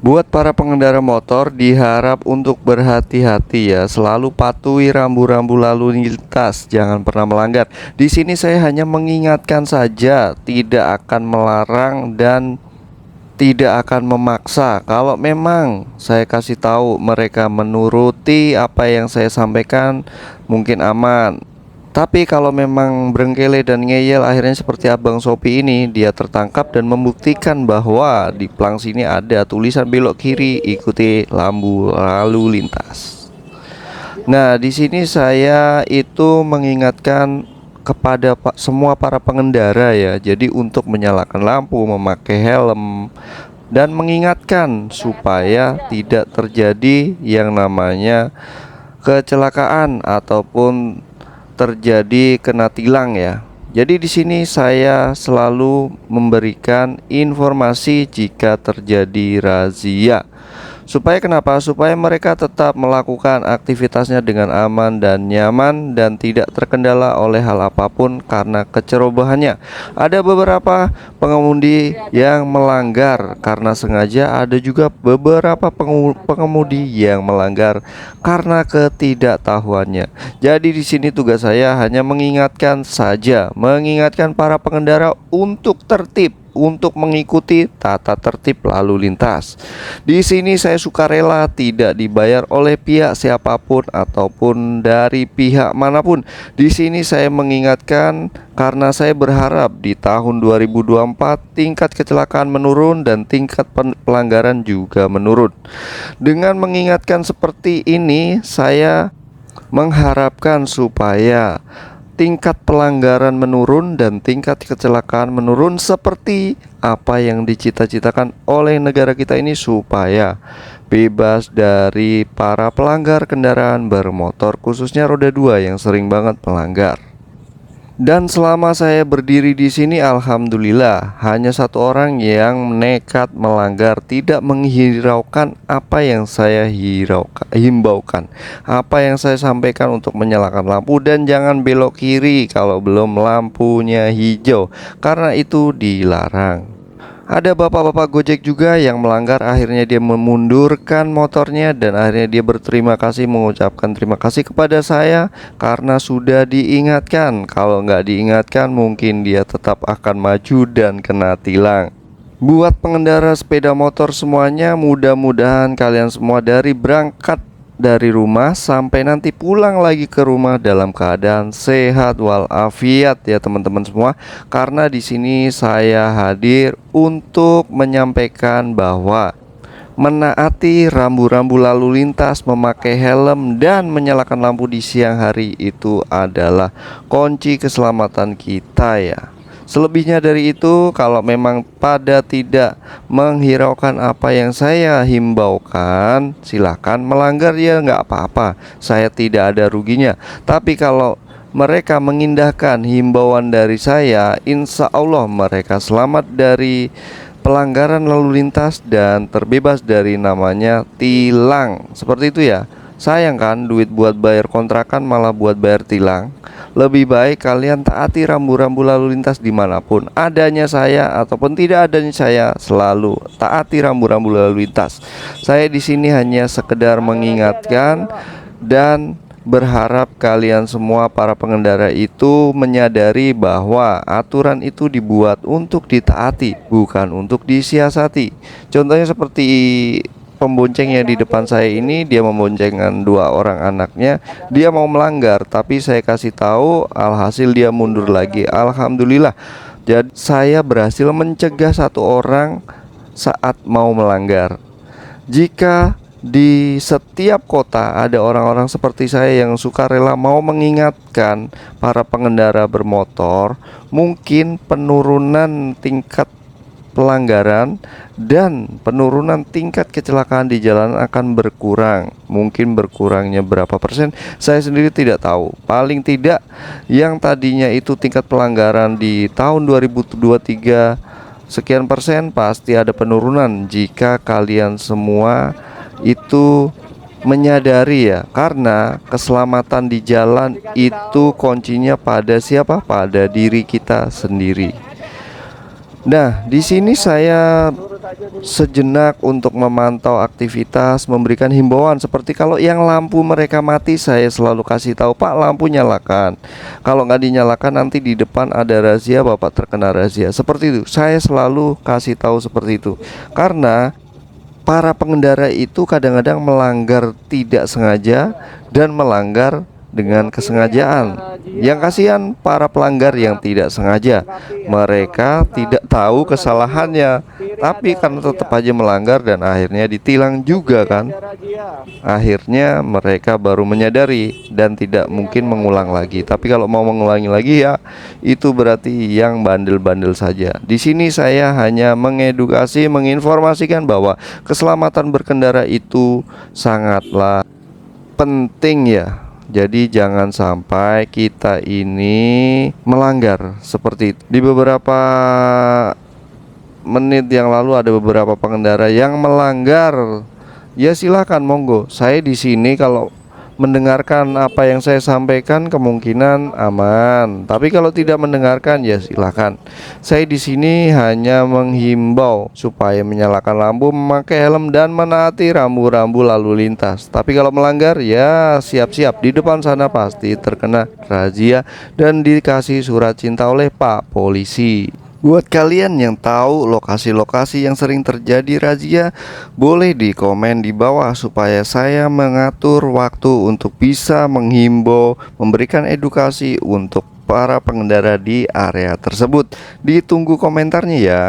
Buat para pengendara motor diharap untuk berhati-hati ya, selalu patuhi rambu-rambu lalu lintas, jangan pernah melanggar. Di sini saya hanya mengingatkan saja, tidak akan melarang dan tidak akan memaksa. Kalau memang saya kasih tahu mereka menuruti apa yang saya sampaikan, mungkin aman. Tapi kalau memang berengkele dan ngeyel, akhirnya seperti Abang Sopi ini, dia tertangkap dan membuktikan bahwa di plang sini ada tulisan belok kiri, ikuti lampu lalu lintas. Nah, di sini saya itu mengingatkan kepada semua para pengendara ya. Jadi untuk menyalakan lampu, memakai helm, dan mengingatkan supaya tidak terjadi yang namanya kecelakaan ataupun terjadi kena tilang ya. Jadi di sini saya selalu memberikan informasi jika terjadi razia. Supaya kenapa? Supaya mereka tetap melakukan aktivitasnya dengan aman dan nyaman dan tidak terkendala oleh hal apapun karena kecerobohannya. Ada beberapa pengemudi yang melanggar karena sengaja, ada juga beberapa pengemudi yang melanggar karena ketidaktahuannya. Jadi di sini tugas saya hanya mengingatkan saja, mengingatkan para pengendara untuk tertib, untuk mengikuti tata tertib lalu lintas. Di sini saya sukarela tidak dibayar oleh pihak siapapun ataupun dari pihak manapun. Di sini saya mengingatkan karena saya berharap di tahun 2024 tingkat kecelakaan menurun dan tingkat pelanggaran juga menurun. Dengan mengingatkan seperti ini, saya mengharapkan supaya tingkat pelanggaran menurun dan tingkat kecelakaan menurun seperti apa yang dicita-citakan oleh negara kita ini, supaya bebas dari para pelanggar kendaraan bermotor, khususnya roda 2 yang sering banget melanggar. Dan selama saya berdiri di sini, alhamdulillah hanya satu orang yang nekat melanggar, tidak menghiraukan apa yang saya himbaukan, apa yang saya sampaikan untuk menyalakan lampu dan jangan belok kiri kalau belum lampunya hijau, karena itu dilarang. Ada bapak-bapak Gojek juga yang melanggar, akhirnya dia memundurkan motornya dan akhirnya dia berterima kasih, mengucapkan terima kasih kepada saya karena sudah diingatkan. Kalau nggak diingatkan mungkin dia tetap akan maju dan kena tilang. Buat pengendara sepeda motor semuanya, mudah-mudahan kalian semua dari berangkat dari rumah sampai nanti pulang lagi ke rumah dalam keadaan sehat walafiat ya teman-teman semua. Karena di sini saya hadir untuk menyampaikan bahwa menaati rambu-rambu lalu lintas, memakai helm dan menyalakan lampu di siang hari itu adalah kunci keselamatan kita ya. Selebihnya dari itu, kalau memang pada tidak menghiraukan apa yang saya himbaukan, silahkan melanggar ya, nggak apa-apa, saya tidak ada ruginya. Tapi kalau mereka mengindahkan himbauan dari saya, insya Allah mereka selamat dari pelanggaran lalu lintas dan terbebas dari namanya tilang. Seperti itu ya. Sayang kan, duit buat bayar kontrakan malah buat bayar tilang. Lebih baik kalian taati rambu-rambu lalu lintas dimanapun adanya saya ataupun tidak adanya saya, selalu taati rambu-rambu lalu lintas. Saya di sini hanya sekedar mengingatkan dan berharap kalian semua para pengendara itu menyadari bahwa aturan itu dibuat untuk ditaati, bukan untuk disiasati. Contohnya seperti pembonceng yang di depan saya ini, dia memboncengkan dua orang anaknya, dia mau melanggar tapi saya kasih tahu, alhasil dia mundur lagi. Alhamdulillah, jadi saya berhasil mencegah satu orang saat mau melanggar. Jika di setiap kota ada orang-orang seperti saya yang suka rela mau mengingatkan para pengendara bermotor, mungkin penurunan tingkat pelanggaran dan penurunan tingkat kecelakaan di jalan akan berkurang. Mungkin berkurangnya berapa persen saya sendiri tidak tahu. Paling tidak yang tadinya itu tingkat pelanggaran di tahun 2023 sekian persen, pasti ada penurunan jika kalian semua itu menyadari ya. Karena keselamatan di jalan itu kuncinya pada siapa? Pada diri kita sendiri. Nah, di sini saya sejenak untuk memantau aktivitas, memberikan himbauan. Seperti kalau yang lampu mereka mati, saya selalu kasih tahu, Pak, lampu nyalakan. Kalau nggak dinyalakan, nanti di depan ada razia, Bapak terkena razia. Seperti itu, saya selalu kasih tahu seperti itu. Karena para pengendara itu kadang-kadang melanggar tidak sengaja dan melanggar dengan kesengajaan. Yang kasihan para pelanggar yang tidak sengaja, mereka tidak tahu kesalahannya, tapi karena tetap aja melanggar dan akhirnya ditilang juga kan. Akhirnya mereka baru menyadari dan tidak mungkin mengulang lagi. Tapi kalau mau mengulangi lagi ya itu berarti yang bandel-bandel saja. Di sini saya hanya mengedukasi, menginformasikan bahwa keselamatan berkendara itu sangatlah penting ya. Jadi jangan sampai kita ini melanggar seperti itu. Di beberapa menit yang lalu ada beberapa pengendara yang melanggar. Ya silakan monggo. Saya di sini kalau mendengarkan apa yang saya sampaikan kemungkinan aman. Tapi kalau tidak mendengarkan ya silakan. Saya di sini hanya menghimbau supaya menyalakan lampu, memakai helm dan menaati rambu-rambu lalu lintas. Tapi kalau melanggar ya siap-siap, di depan sana pasti terkena razia dan dikasih surat cinta oleh Pak Polisi. Buat kalian yang tahu lokasi-lokasi yang sering terjadi razia, boleh di komen di bawah supaya saya mengatur waktu untuk bisa menghimbau, memberikan edukasi untuk para pengendara di area tersebut. Ditunggu komentarnya ya.